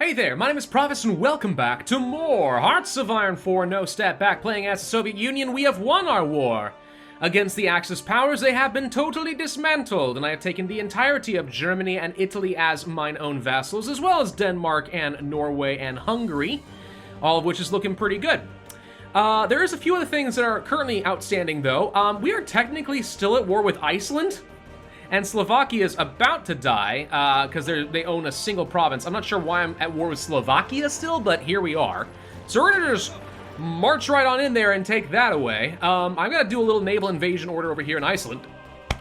Hey there, my name is Pravus and welcome back to more Hearts of Iron 4 No Step Back. Playing as the Soviet Union, we have won our war. Against the Axis powers, they have been totally dismantled, and I have taken the entirety of Germany and Italy as mine own vassals, as well as Denmark and Norway and Hungary, all of which is looking pretty good. There is a few other things that are currently outstanding, though. We are technically still at war with Iceland. And Slovakia is about to die, because they own a single province. I'm not sure why I'm at war with Slovakia still, but here we are. So we're gonna just march right on in there and take that away. I'm gonna do a little naval invasion order over here in Iceland.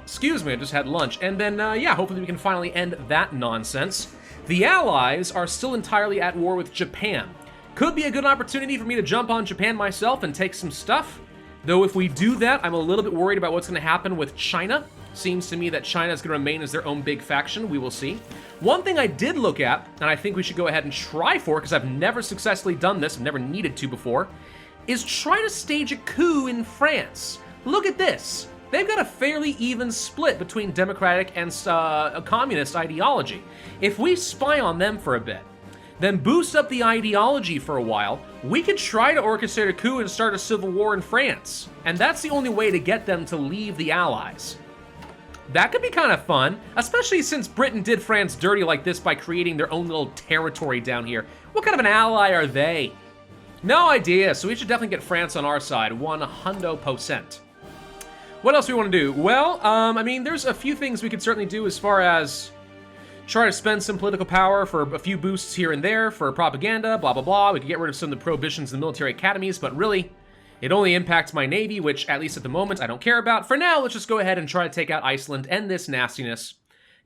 Excuse me, I just had lunch. And then, yeah, hopefully we can finally end that nonsense. The Allies are still entirely at war with Japan. Could be a good opportunity for me to jump on Japan myself and take some stuff. Though if we do that, I'm a little bit worried about what's gonna happen with China. Seems to me that China is going to remain as their own big faction. We will see. One thing I did look at, and I think we should go ahead and try for, because I've never successfully done this, I've never needed to before, is try to stage a coup in France. Look at this. They've got a fairly even split between democratic and communist ideology. If we spy on them for a bit, then boost up the ideology for a while, we could try to orchestrate a coup and start a civil war in France. And that's the only way to get them to leave the Allies. That could be kind of fun, especially since Britain did France dirty like this by creating their own little territory down here. What kind of an ally are they? No idea, so we should definitely get France on our side, 100%. What else do we want to do? Well, I mean, there's a few things we could certainly do as far as try to spend some political power for a few boosts here and there for propaganda, blah, blah, blah. We could get rid of some of the prohibitions in the military academies, but really, it only impacts my navy, which, at least at the moment, I don't care about. For now, let's just go ahead and try to take out Iceland, end this nastiness.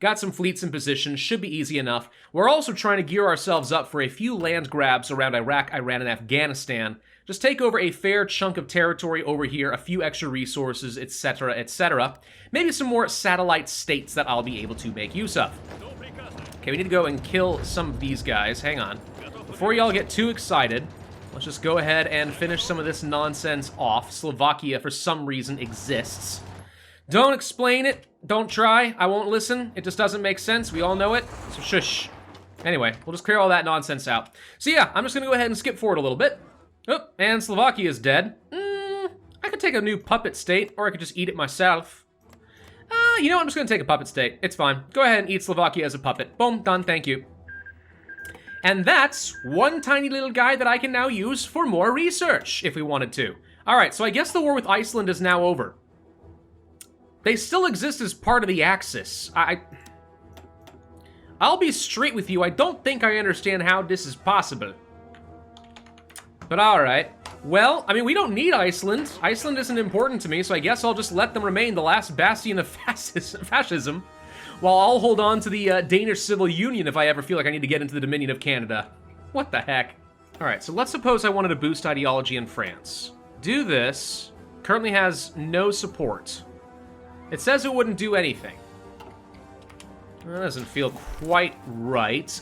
Got some fleets in position, should be easy enough. We're also trying to gear ourselves up for a few land grabs around Iraq, Iran, and Afghanistan. Just take over a fair chunk of territory over here, a few extra resources, etc., etc. Maybe some more satellite states that I'll be able to make use of. Okay, we need to go and kill some of these guys. Hang on. Before y'all get too excited, let's just go ahead and finish some of this nonsense off. Slovakia, for some reason, exists. Don't explain it. Don't try. I won't listen. It just doesn't make sense. We all know it. So shush. Anyway, we'll just clear all that nonsense out. So yeah, I'm just going to go ahead and skip forward a little bit. Oh, and Slovakia is dead. I could take a new puppet state, or I could just eat it myself. You know what? I'm just going to take a puppet state. It's fine. Go ahead and eat Slovakia as a puppet. Boom, done. Thank you. And that's one tiny little guy that I can now use for more research, if we wanted to. Alright, so I guess the war with Iceland is now over. They still exist as part of the Axis. I'll be straight with you, I don't think I understand how this is possible. But alright. Well, I mean, we don't need Iceland. Iceland isn't important to me, so I guess I'll just let them remain the last bastion of fascism. While I'll hold on to the Danish Civil Union if I ever feel like I need to get into the Dominion of Canada. What the heck? Alright, so let's suppose I wanted to boost ideology in France. Do this. Currently has no support. It says it wouldn't do anything. That doesn't feel quite right.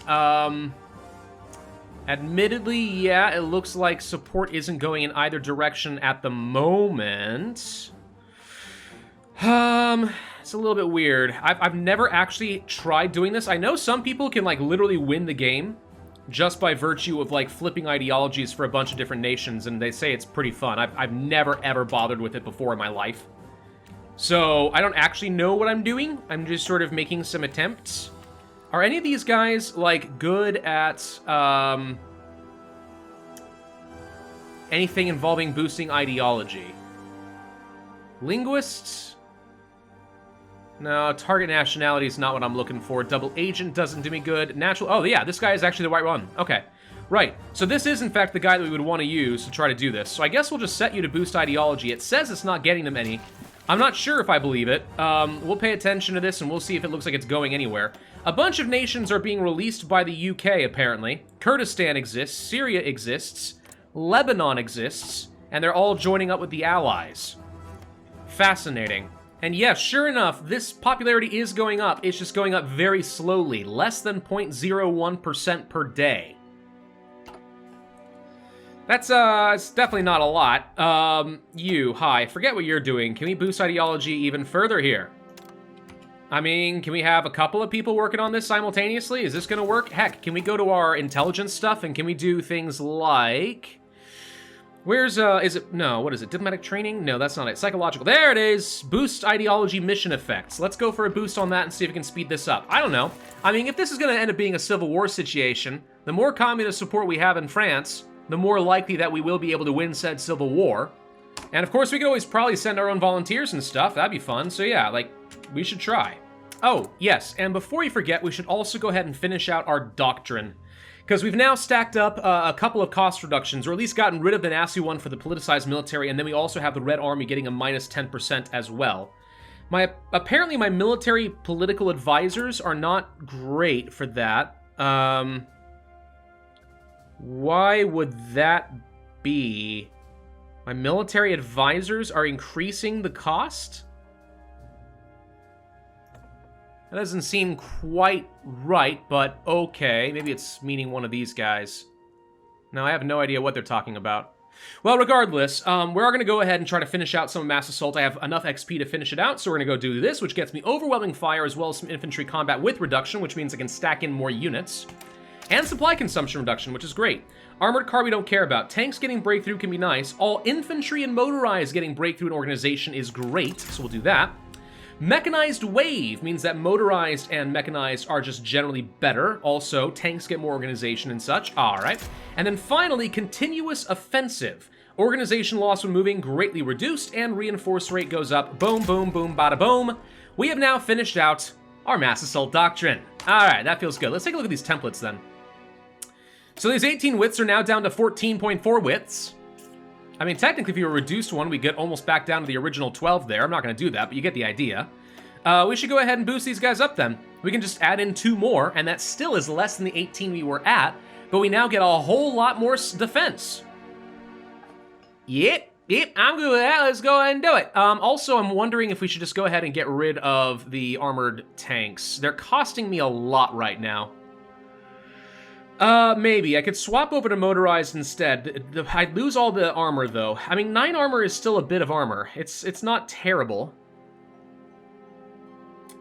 Admittedly, yeah, it looks like support isn't going in either direction at the moment. It's a little bit weird. I've never actually tried doing this. I know some people can, like, literally win the game just by virtue of, like, flipping ideologies for a bunch of different nations, and they say it's pretty fun. I've never, ever bothered with it before in my life. So, I don't actually know what I'm doing. I'm just sort of making some attempts. Are any of these guys, like, good at, anything involving boosting ideology? Linguists? No, target nationality is not what I'm looking for. Double agent doesn't do me good. Natural, oh yeah, this guy is actually the right one. Okay, right. So this is in fact the guy that we would want to use to try to do this. So I guess we'll just set you to boost ideology. It says it's not getting them any. I'm not sure if I believe it. We'll pay attention to this and we'll see if it looks like it's going anywhere. A bunch of nations are being released by the UK, apparently. Kurdistan exists, Syria exists, Lebanon exists, and they're all joining up with the Allies. Fascinating. And yes, sure enough, this popularity is going up. It's just going up very slowly, less than 0.01% per day. That's, it's definitely not a lot. Hi, forget what you're doing. Can we boost ideology even further here? I mean, can we have a couple of people working on this simultaneously? Is this gonna work? Heck, can we go to our intelligence stuff and can we do things like... Where's, is it, no, what is it, diplomatic training? No, that's not it, psychological, there it is! Boost ideology mission effects. Let's go for a boost on that and see if we can speed this up. I don't know. I mean, if this is gonna end up being a civil war situation, the more communist support we have in France, the more likely that we will be able to win said civil war. And of course, we could always probably send our own volunteers and stuff, that'd be fun, so yeah, like, we should try. Oh, yes, and before we forget, we should also go ahead and finish out our doctrine. Because we've now stacked up a couple of cost reductions, or at least gotten rid of the nasty one for the politicized military, and then we also have the Red Army getting a minus 10% as well. Apparently my military political advisors are not great for that. Why would that be? My military advisors are increasing the cost? That doesn't seem quite right, but okay. Maybe it's meaning one of these guys. No, I have no idea what they're talking about. Well, regardless, we're going to go ahead and try to finish out some Mass Assault. I have enough XP to finish it out, so we're going to go do this, which gets me overwhelming fire as well as some infantry combat with reduction, which means I can stack in more units. And supply consumption reduction, which is great. Armored car we don't care about. Tanks getting breakthrough can be nice. All infantry and motorized getting breakthrough in organization is great, so we'll do that. Mechanized wave means that motorized and mechanized are just generally better. Also, tanks get more organization and such. All right. And then finally, continuous offensive. Organization loss when moving greatly reduced and reinforce rate goes up. Boom, boom, boom, bada boom. We have now finished out our Mass Assault Doctrine. All right, that feels good. Let's take a look at these templates then. So these 18 widths are now down to 14.4 widths. I mean, technically, if you were reduced one, we get almost back down to the original 12 there. I'm not going to do that, but you get the idea. We should go ahead and boost these guys up then. We can just add in 2 more, and that still is less than the 18 we were at, but we now get a whole lot more defense. Yep, I'm good with that. Let's go ahead and do it. Also, I'm wondering if we should just go ahead and get rid of the armored tanks. They're costing me a lot right now. Maybe. I could swap over to motorized instead. I'd lose all the armor, though. I mean, 9 armor is still a bit of armor. It's not terrible.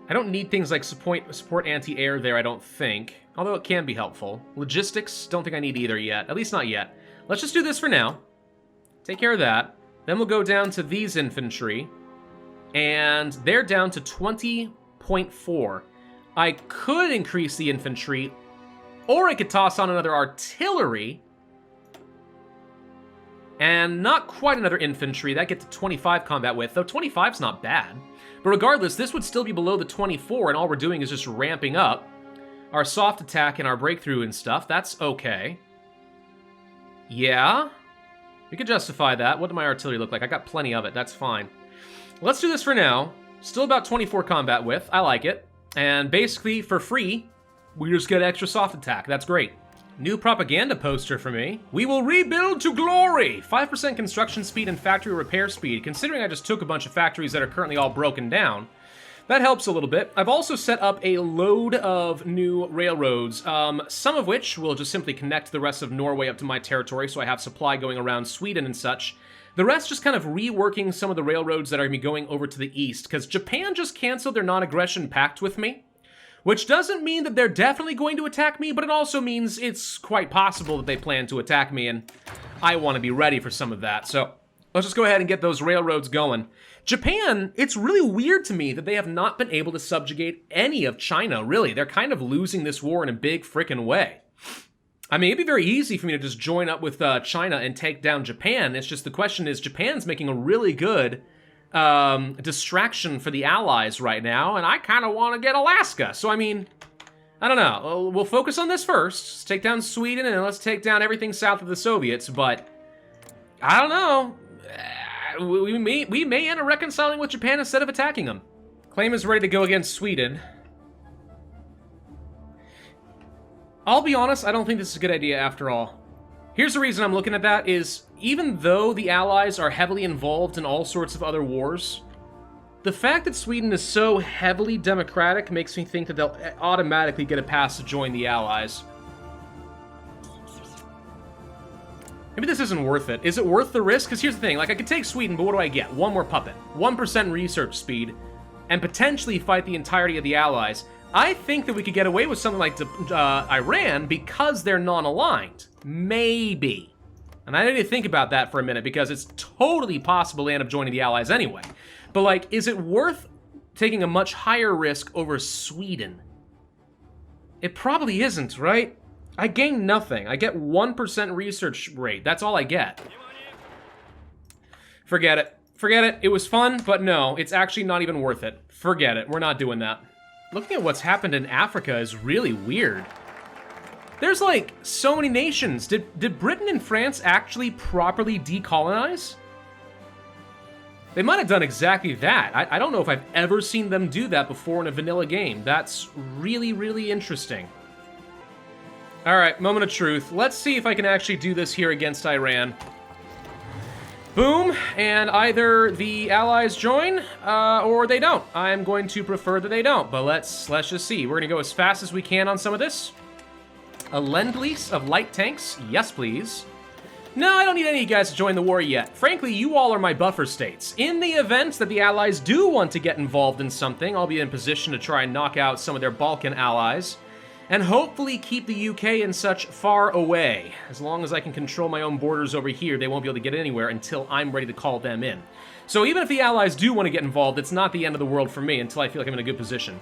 I don't need things like support anti-air there, I don't think. Although it can be helpful. Logistics, don't think I need either yet. At least not yet. Let's just do this for now. Take care of that. Then we'll go down to these infantry. And they're down to 20.4. I could increase the infantry, or I could toss on another artillery. And not quite another infantry. That gets to 25 combat width, though 25's not bad. But regardless, this would still be below the 24, and all we're doing is just ramping up our soft attack and our breakthrough and stuff. That's okay. Yeah, we could justify that. What did my artillery look like? I got plenty of it. That's fine. Let's do this for now. Still about 24 combat width. I like it. And basically, for free, we just get extra soft attack. That's great. New propaganda poster for me. We will rebuild to glory! 5% construction speed and factory repair speed. Considering I just took a bunch of factories that are currently all broken down, that helps a little bit. I've also set up a load of new railroads, some of which will just simply connect the rest of Norway up to my territory, so I have supply going around Sweden and such. The rest just kind of reworking some of the railroads that are going to be going over to the east, because Japan just canceled their non-aggression pact with me. Which doesn't mean that they're definitely going to attack me, but it also means it's quite possible that they plan to attack me, and I want to be ready for some of that. So let's just go ahead and get those railroads going. Japan, it's really weird to me that they have not been able to subjugate any of China, really. They're kind of losing this war in a big frickin' way. I mean, it'd be very easy for me to just join up with China and take down Japan. It's just the question is, Japan's making a really good distraction for the Allies right now, and I kind of want to get Alaska. So, I mean, I don't know. We'll focus on this first. Let's take down Sweden, and let's take down everything south of the Soviets, but I don't know. We may end up reconciling with Japan instead of attacking them. Claim is ready to go against Sweden. I'll be honest, I don't think this is a good idea after all. Here's the reason I'm looking at that is, even though the Allies are heavily involved in all sorts of other wars, the fact that Sweden is so heavily democratic makes me think that they'll automatically get a pass to join the Allies. Maybe this isn't worth it. Is it worth the risk? Because here's the thing, like, I could take Sweden, but what do I get? One more puppet. 1% research speed. and potentially fight the entirety of the Allies. I think that we could get away with something like Iran because they're non-aligned. Maybe. And I need to think about that for a minute because it's totally possible they end up joining the Allies anyway. But, like, is it worth taking a much higher risk over Sweden? It probably isn't, right? I gain nothing. I get 1% research rate. That's all I get. Forget it. Forget it. It was fun, but no, it's actually not even worth it. Forget it. We're not doing that. Looking at what's happened in Africa is really weird. There's, like, so many nations. Did Britain and France actually properly decolonize? They might have done exactly that. I don't know if I've ever seen them do that before in a vanilla game. That's really, really interesting. Alright, moment of truth. Let's see if I can actually do this here against Iran. Boom, and either the Allies join, or they don't. I'm going to prefer that they don't, but let's just see. We're gonna go as fast as we can on some of this. A lend-lease of light tanks, yes please. No, I don't need any of you guys to join the war yet. Frankly, you all are my buffer states. In the event that the Allies do want to get involved in something, I'll be in position to try and knock out some of their Balkan allies, and hopefully keep the UK and such far away. As long as I can control my own borders over here, they won't be able to get anywhere until I'm ready to call them in. So even if the Allies do want to get involved, it's not the end of the world for me until I feel like I'm in a good position.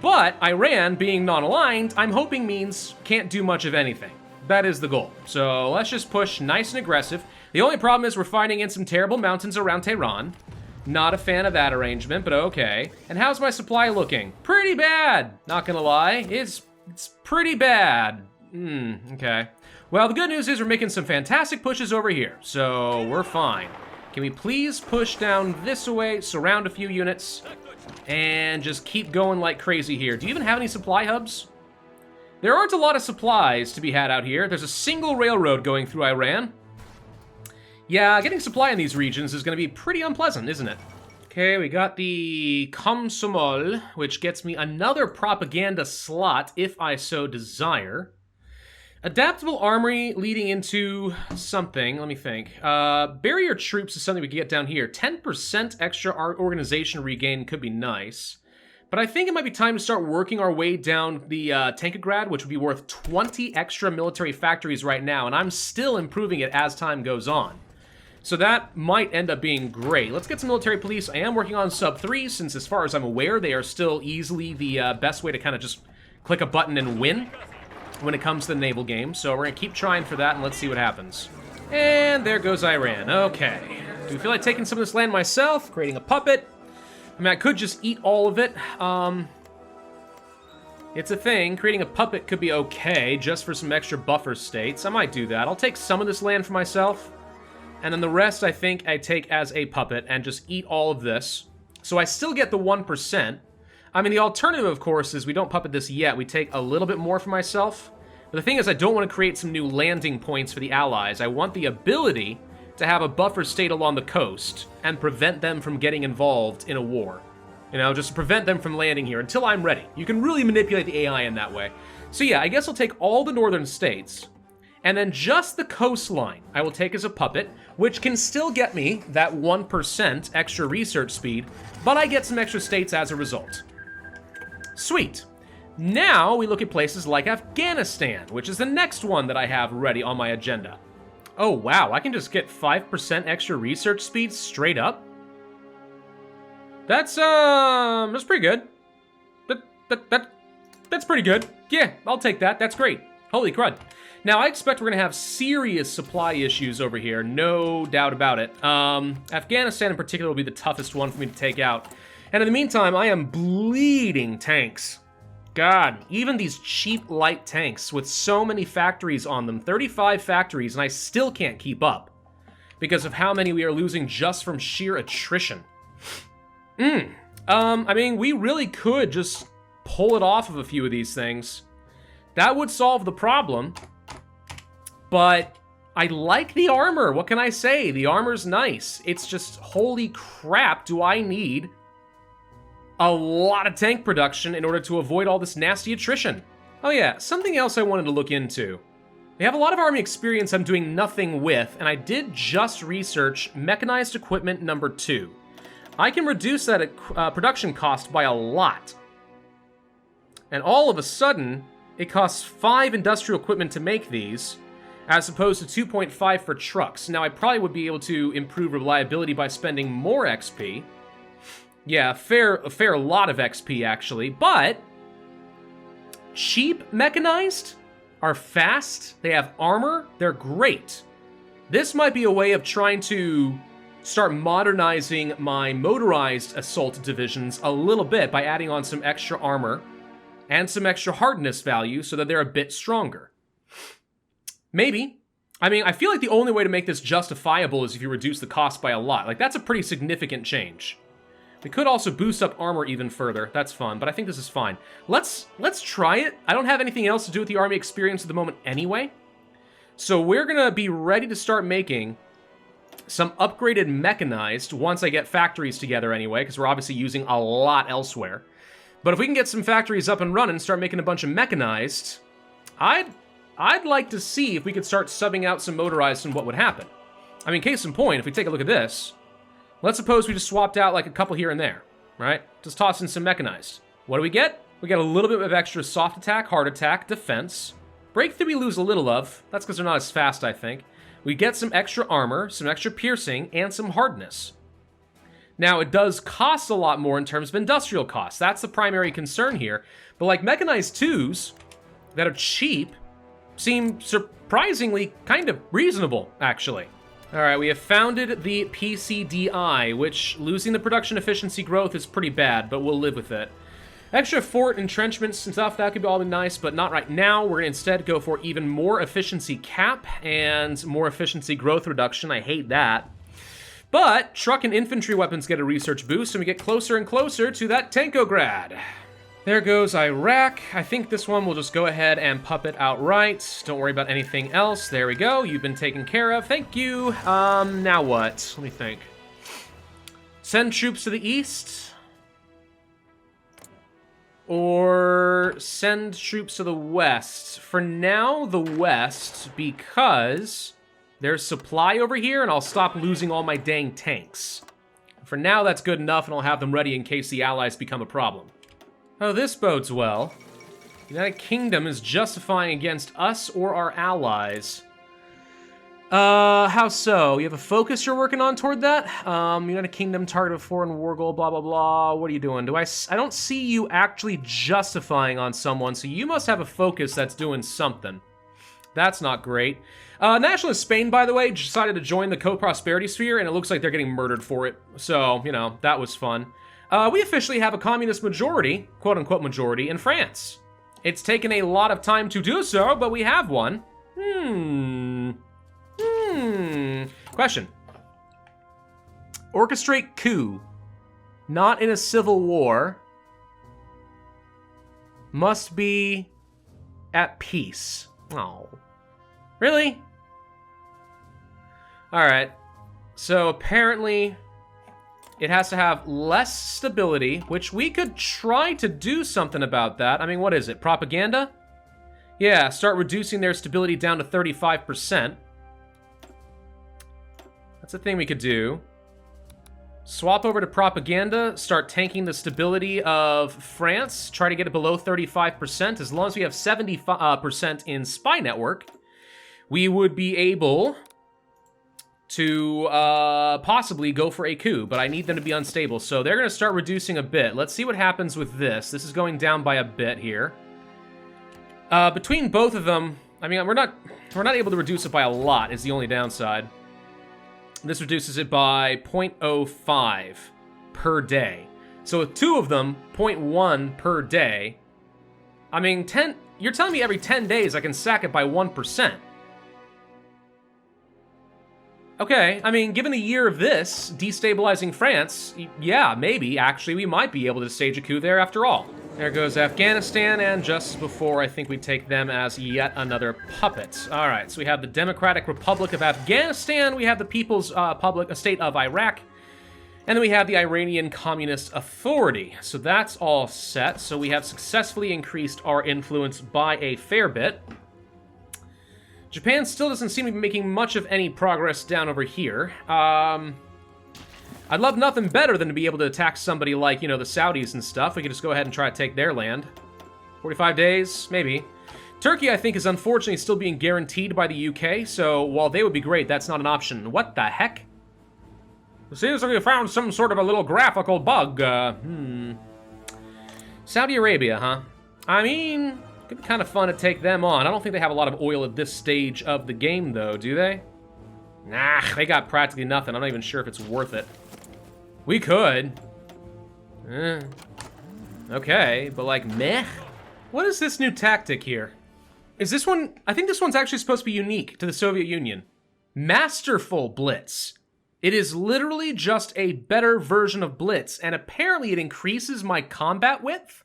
But Iran, being non-aligned, I'm hoping means can't do much of anything. That is the goal. So let's just push nice and aggressive. The only problem is we're fighting in some terrible mountains around Tehran. Not a fan of that arrangement, but okay. And how's my supply looking? Pretty bad, not gonna lie. It's pretty bad. Okay. Well, the good news is we're making some fantastic pushes over here, so we're fine. Can we please push down this way, surround a few units, and just keep going like crazy here? Do you even have any supply hubs? There aren't a lot of supplies to be had out here. There's a single railroad going through Iran. Yeah, getting supply in these regions is going to be pretty unpleasant, isn't it? Okay, we got the Komsomol, which gets me another propaganda slot if I so desire. Adaptable armory leading into something. Let me think. Barrier troops is something we can get down here. 10% extra organization regain could be nice. But I think it might be time to start working our way down the Tankograd, which would be worth 20 extra military factories right now, and I'm still improving it as time goes on. So that might end up being great. Let's get some military police. I am working on sub 3, since as far as I'm aware, they are still easily the best way to kind of just click a button and win when it comes to the naval game. So we're going to keep trying for that, and let's see what happens. And there goes Iran. Okay. Do you feel like taking some of this land myself? Creating a puppet? I mean, I could just eat all of it. It's a thing. Creating a puppet could be okay, just for some extra buffer states. I might do that. I'll take some of this land for myself. And then the rest, I think, I take as a puppet and just eat all of this. So I still get the 1%. I mean, the alternative, of course, is we don't puppet this yet. We take a little bit more for myself. But the thing is, I don't want to create some new landing points for the Allies. I want the ability to have a buffer state along the coast and prevent them from getting involved in a war. You know, just to prevent them from landing here until I'm ready. You can really manipulate the AI in that way. So yeah, I guess I'll take all the northern states, and then just the coastline I will take as a puppet, which can still get me that 1% extra research speed, but I get some extra states as a result. Sweet. Now we look at places like Afghanistan, which is the next one that I have ready on my agenda. Oh wow, I can just get 5% extra research speed straight up? That's pretty good. That's pretty good. Yeah, I'll take that. That's great. Holy crud. Now, I expect we're going to have serious supply issues over here, no doubt about it. Afghanistan in particular will be the toughest one for me to take out. And in the meantime, I am bleeding tanks. God, even these cheap light tanks with so many factories on them, 35 factories, and I still can't keep up because of how many we are losing just from sheer attrition. I mean, we really could just pull it off of a few of these things. That would solve the problem. But I like the armor. What can I say? The armor's nice. It's just, holy crap, do I need a lot of tank production in order to avoid all this nasty attrition. Oh yeah, something else I wanted to look into. They have a lot of army experience I'm doing nothing with, and I did just research mechanized equipment number 2. I can reduce that production cost by a lot. And all of a sudden, it costs 5 industrial equipment to make these, as opposed to 2.5 for trucks. Now, I probably would be able to improve reliability by spending more XP. Yeah, a fair lot of XP, actually. But cheap mechanized are fast, they have armor, they're great. This might be a way of trying to start modernizing my motorized assault divisions a little bit by adding on some extra armor and some extra hardness value so that they're a bit stronger. Maybe. I mean, I feel like the only way to make this justifiable is if you reduce the cost by a lot. Like, that's a pretty significant change. We could also boost up armor even further. That's fun, but I think this is fine. Let's try it. I don't have anything else to do with the army experience at the moment anyway. So we're gonna be ready to start making some upgraded mechanized once I get factories together anyway, because we're obviously using a lot elsewhere. But if we can get some factories up and running, start making a bunch of mechanized, I'd like to see if we could start subbing out some motorized and what would happen. I mean, case in point, if we take a look at this, let's suppose we just swapped out like a couple here and there, right? Just toss in some mechanized. What do we get? We get a little bit of extra soft attack, hard attack, defense. Breakthrough we lose a little of. That's because they're not as fast, I think. We get some extra armor, some extra piercing, and some hardness. Now, it does cost a lot more in terms of industrial costs. That's the primary concern here. But like mechanized 2s that are cheap seem surprisingly kind of reasonable, actually. All right, we have founded the PCDI, which losing the production efficiency growth is pretty bad, but we'll live with it. Extra fort entrenchments and stuff, that could all be nice, but not right now. We're gonna instead go for even more efficiency cap and more efficiency growth reduction. I hate that. But truck and infantry weapons get a research boost, and we get closer and closer to that Tankograd. There goes Iraq. I think this one will just go ahead and puppet outright. Don't worry about anything else. There we go. You've been taken care of. Thank you. Now what? Let me think. Send troops to the east. Or send troops to the west. For now, the west, because there's supply over here, and I'll stop losing all my dang tanks. For now, that's good enough, and I'll have them ready in case the allies become a problem. Oh, this bodes well. The United Kingdom is justifying against us or our allies. How so? You have a focus you're working on toward that? United Kingdom, target of foreign war goal, blah, blah, blah. What are you doing? I don't see you actually justifying on someone, so you must have a focus that's doing something. That's not great. Nationalist Spain, by the way, decided to join the co-prosperity sphere, and it looks like they're getting murdered for it. So, you know, that was fun. We officially have a communist majority, quote-unquote majority, in France. It's taken a lot of time to do so, but we have one. Question. Orchestrate coup. Not in a civil war. Must be at peace. Oh. Really? Alright. So apparently it has to have less stability, which we could try to do something about that. I mean, what is it? Propaganda? Yeah, start reducing their stability down to 35%. That's a thing we could do. Swap over to propaganda, start tanking the stability of France, try to get it below 35%. As long as we have 70% in spy network, we would be able to possibly go for a coup, but I need them to be unstable, so they're going to start reducing a bit. Let's see what happens with this. This is going down by a bit here. Between both of them, I mean, we're not able to reduce it by a lot, is the only downside. This reduces it by 0.05 per day. So with two of them, 0.1 per day. I mean, you're telling me every 10 days I can sack it by 1%. Okay, I mean, given the year of this, destabilizing France, yeah, maybe, actually, we might be able to stage a coup there after all. There goes Afghanistan, and just before I think we take them as yet another puppet. All right, so we have the Democratic Republic of Afghanistan, we have the People's State of Iraq, and then we have the Iranian Communist Authority. So that's all set, so we have successfully increased our influence by a fair bit. Japan still doesn't seem to be making much of any progress down over here. I I'd love nothing better than to be able to attack somebody like, you know, the Saudis and stuff. We could just go ahead and try to take their land. 45 days, maybe. Turkey, I think, is unfortunately still being guaranteed by the UK, so while they would be great, that's not an option. What the heck? It seems like we found some sort of a little graphical bug. Saudi Arabia, huh? I mean, it'd be kind of fun to take them on. I don't think they have a lot of oil at this stage of the game, though, do they? Nah, they got practically nothing. I'm not even sure if it's worth it. We could. Okay, but like, meh? What is this new tactic here? Is this one... I think this one's actually supposed to be unique to the Soviet Union. Masterful Blitz. It is literally just a better version of Blitz, and apparently it increases my combat width?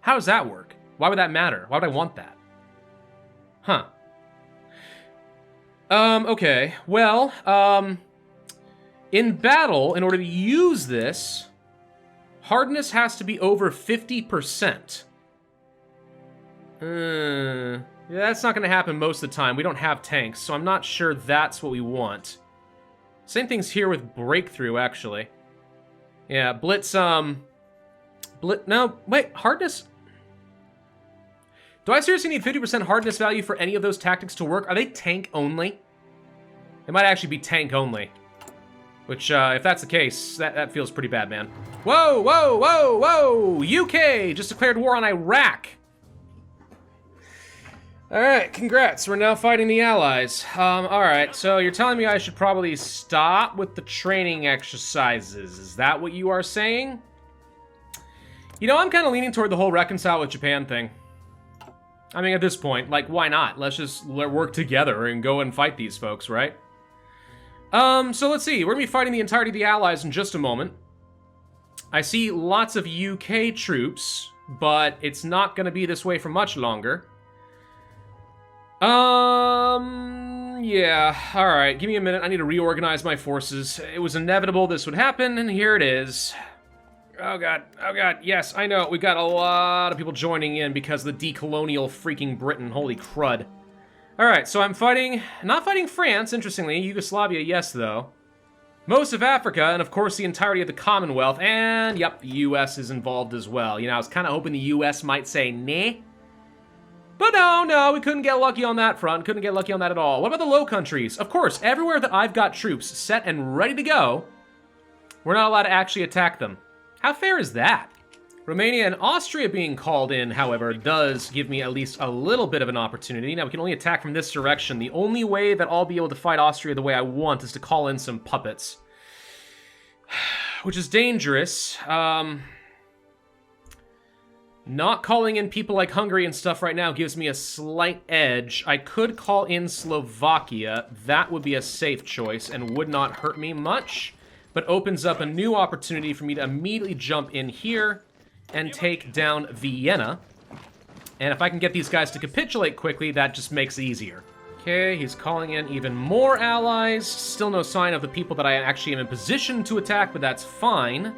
How does that work? Why would that matter? Why would I want that? Huh. Okay. Well, in battle, in order to use this, hardness has to be over 50%. Yeah, that's not going to happen most of the time. We don't have tanks, so I'm not sure that's what we want. Same thing's here with Breakthrough, actually. Yeah, Blitz, no, wait, hardness? Do I seriously need 50% hardness value for any of those tactics to work? Are they tank only? They might actually be tank only. Which, if that's the case, that feels pretty bad, man. Whoa, whoa, whoa, whoa! UK just declared war on Iraq. Alright, congrats. We're now fighting the Allies. Alright, so you're telling me I should probably stop with the training exercises. Is that what you are saying? You know, I'm kind of leaning toward the whole reconcile with Japan thing. I mean, at this point, like, why not? Let's just work together and go and fight these folks, right? So let's see. We're gonna be fighting the entirety of the Allies in just a moment. I see lots of UK troops, but it's not gonna be this way for much longer. Yeah, alright, give me a minute. I need to reorganize my forces. It was inevitable this would happen, and here it is. Oh god, yes, I know. We've got a lot of people joining in because of the decolonial freaking Britain. Holy crud. Alright, so I'm fighting... not fighting France, interestingly. Yugoslavia, yes, though. Most of Africa, and of course the entirety of the Commonwealth, and, yep, the US is involved as well. You know, I was kind of hoping the US might say, nah. But no, we couldn't get lucky on that front. Couldn't get lucky on that at all. What about the Low Countries? Of course, everywhere that I've got troops set and ready to go, we're not allowed to actually attack them. How fair is that? Romania and Austria being called in, however, does give me at least a little bit of an opportunity. Now, we can only attack from this direction. The only way that I'll be able to fight Austria the way I want is to call in some puppets. Which is dangerous. Not calling in people like Hungary and stuff right now gives me a slight edge. I could call in Slovakia. That would be a safe choice and would not hurt me much, but opens up a new opportunity for me to immediately jump in here and take down Vienna. And if I can get these guys to capitulate quickly, that just makes it easier. Okay, he's calling in even more allies. Still no sign of the people that I actually am in position to attack, but that's fine.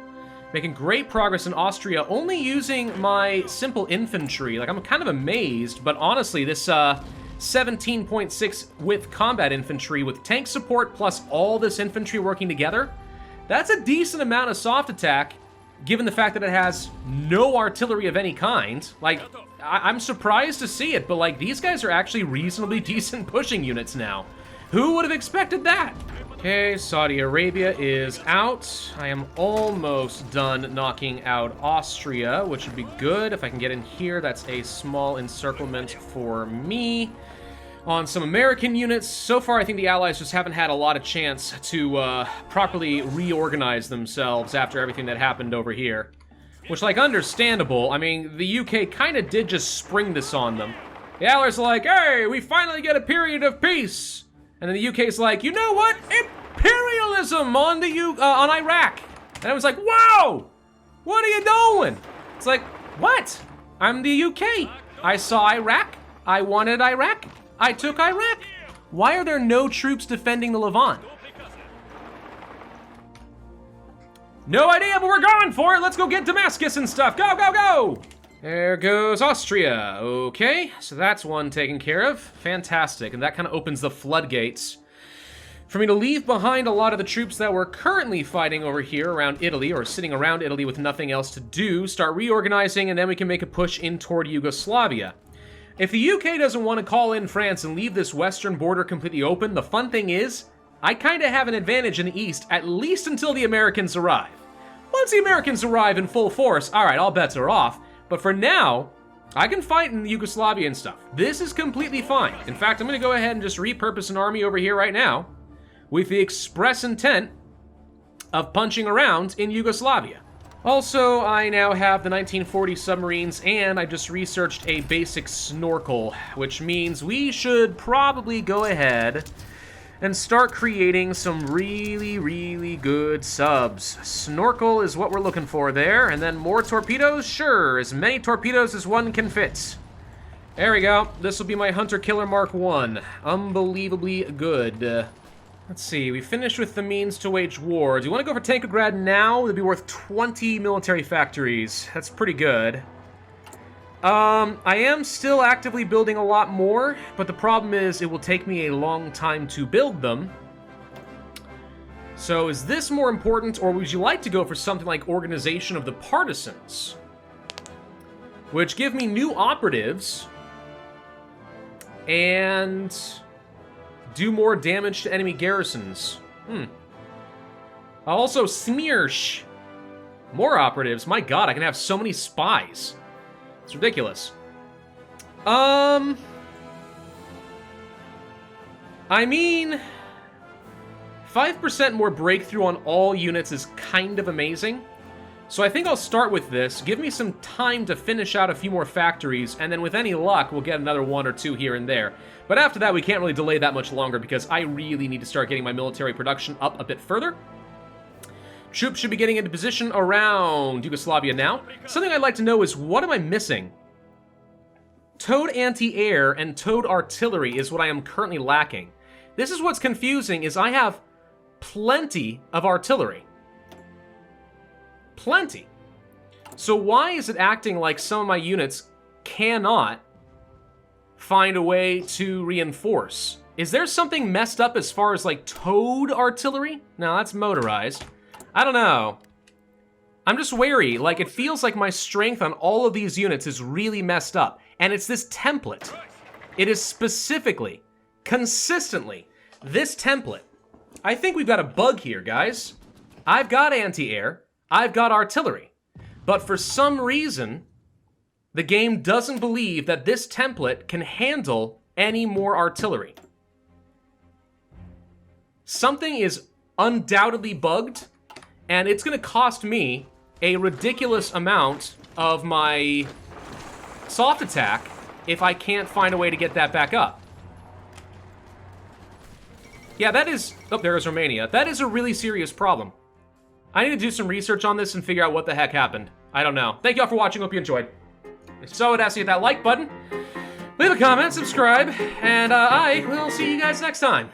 Making great progress in Austria, only using my simple infantry. Like, I'm kind of amazed, but honestly, this 17.6 with combat infantry with tank support plus all this infantry working together, that's a decent amount of soft attack, given the fact that it has no artillery of any kind. Like, I'm surprised to see it, but like, these guys are actually reasonably decent pushing units now. Who would have expected that? Okay, Saudi Arabia is out. I am almost done knocking out Austria, which would be good. If I can get in here, that's a small encirclement for me. On some American units, so far I think the Allies just haven't had a lot of chance to properly reorganize themselves after everything that happened over here. Which, like, understandable. I mean, the UK kind of did just spring this on them. The Allies are like, hey, we finally get a period of peace. And then the UK's like, you know what? Imperialism on on Iraq. And I was like, whoa! What are you doing? It's like, what? I'm the UK. I saw Iraq. I wanted Iraq. I took Iraq. Why are there no troops defending the Levant? No idea, but we're going for it. Let's go get Damascus and stuff. Go, go, go! There goes Austria. Okay, so that's one taken care of. Fantastic, and that kind of opens the floodgates for me to leave behind a lot of the troops that we're currently fighting over here around Italy, or sitting around Italy with nothing else to do, start reorganizing, and then we can make a push in toward Yugoslavia. If the UK doesn't want to call in France and leave this western border completely open, the fun thing is, I kind of have an advantage in the east, at least until the Americans arrive. Once the Americans arrive in full force, alright, all bets are off. But for now, I can fight in Yugoslavia and stuff. This is completely fine. In fact, I'm going to go ahead and just repurpose an army over here right now, with the express intent of punching around in Yugoslavia. Also, I now have the 1940 submarines, and I just researched a basic snorkel, which means we should probably go ahead and start creating some really, really good subs. Snorkel is what we're looking for there, and then more torpedoes? Sure, as many torpedoes as one can fit. There we go. This will be my Hunter Killer Mark 1. Unbelievably good. Let's see, we finished with the means to wage war. Do you want to go for Tankograd now? It'd be worth 20 military factories. That's pretty good. I am still actively building a lot more, but the problem is it will take me a long time to build them. So is this more important, or would you like to go for something like Organization of the Partisans? Which give me new operatives and do more damage to enemy garrisons. Also, Smearsh. More operatives. My god, I can have so many spies. It's ridiculous. I mean, 5% more breakthrough on all units is kind of amazing. So I think I'll start with this. Give me some time to finish out a few more factories, and then with any luck, we'll get another 1 or 2 here and there. But after that, we can't really delay that much longer because I really need to start getting my military production up a bit further. Troops should be getting into position around Yugoslavia now. Something I'd like to know is, what am I missing? Towed anti-air and towed artillery is what I am currently lacking. This is what's confusing, is I have plenty of artillery. Plenty. So why is it acting like some of my units cannot find a way to reinforce? Is there something messed up as far as like towed artillery? No, that's motorized. I don't know. I'm just wary. Like, it feels like my strength on all of these units is really messed up. And it's this template. It is specifically, consistently, this template. I think we've got a bug here, guys. I've got anti-air. I've got artillery. But for some reason, the game doesn't believe that this template can handle any more artillery. Something is undoubtedly bugged, and it's going to cost me a ridiculous amount of my soft attack if I can't find a way to get that back up. Yeah, that is... Oh, there is Romania. That is a really serious problem. I need to do some research on this and figure out what the heck happened. I don't know. Thank you all for watching. Hope you enjoyed. If so, I'd ask you to hit that like button, leave a comment, subscribe, and I will see you guys next time.